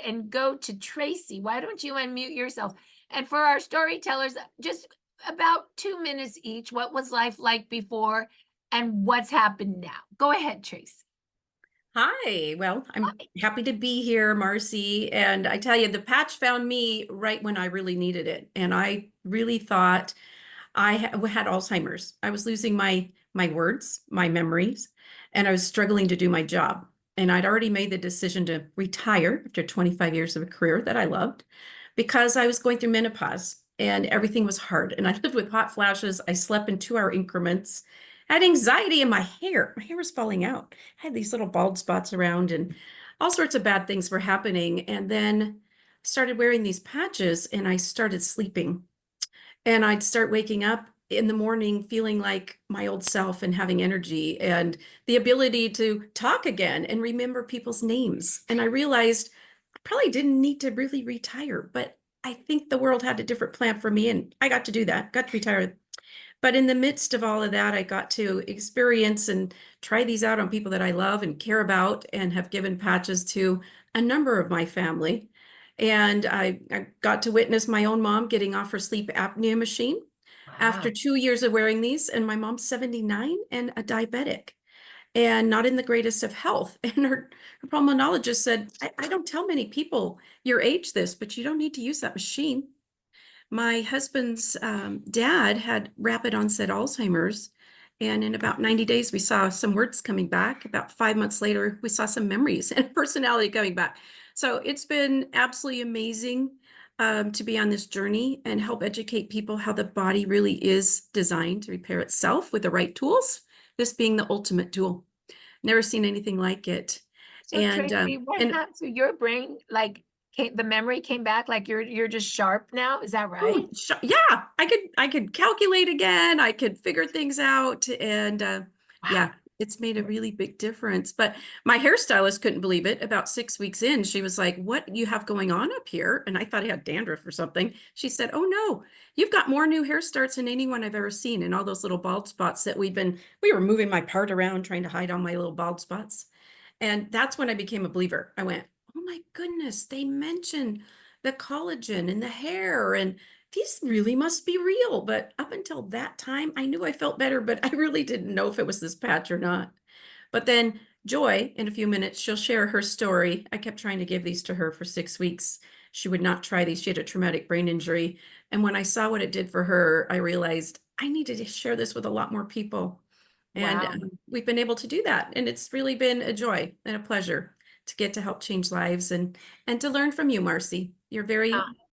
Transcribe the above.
and go to Tracy. Why don't you unmute yourself? And for our storytellers, just about 2 minutes each. What was life like before and what's happened now? Go ahead, Tracy. Hi. Well, I'm happy to be here, Marcy. And I tell you, the patch found me right when I really needed it. And I really thought I had Alzheimer's. I was losing my words, my memories, and I was struggling to do my job. And I'd already made the decision to retire after 25 years of a career that I loved because I was going through menopause and everything was hard. And I lived with hot flashes. I slept in 2 hour increments. I had anxiety in my hair. My hair was falling out. I had these little bald spots around and all sorts of bad things were happening. And then started wearing these patches and I started sleeping. And I'd start waking up in the morning feeling like my old self and having energy and the ability to talk again and remember people's names. And I realized I probably didn't need to really retire, but I think the world had a different plan for me and I got to do that, got to retire. But in the midst of all of that, I got to experience and try these out on people that I love and care about and have given patches to a number of my family. And I got to witness my own mom getting off her sleep apnea machine after Wow. 2 years of wearing these. And my mom's 79 and a diabetic and not in the greatest of health. And her pulmonologist said, I don't tell many people your age this, but you don't need to use that machine. My husband's dad had rapid onset Alzheimer's, and in about 90 days, we saw some words coming back. About 5 months later, we saw some memories and personality coming back. So it's been absolutely amazing to be on this journey and help educate people how the body really is designed to repair itself with the right tools, this being the ultimate tool. Never seen anything like it. So And Tracy, what and happened? So your brain, like, the memory came back, like you're just sharp now. Is that right? Oh, yeah, I could calculate again. I could figure things out, and Wow. yeah, it's made a really big difference. But my hairstylist couldn't believe it. About 6 weeks in, she was like, "What you have going on up here?" And I thought I had dandruff or something. She said, "Oh no, you've got more new hair starts than anyone I've ever seen, and all those little bald spots that we were moving my part around trying to hide all my little bald spots." And that's when I became a believer. I went, "Oh my goodness, they mentioned the collagen in the hair and these really must be real." But up until that time, I knew I felt better, but I really didn't know if it was this patch or not. But then Joy, in a few minutes, she'll share her story. I kept trying to give these to her for 6 weeks. She would not try these. She had a traumatic brain injury. And when I saw what it did for her, I realized I needed to share this with a lot more people. And Wow. we've been able to do that. And it's really been a joy and a pleasure to get to help change lives and to learn from you, Marcy. You're very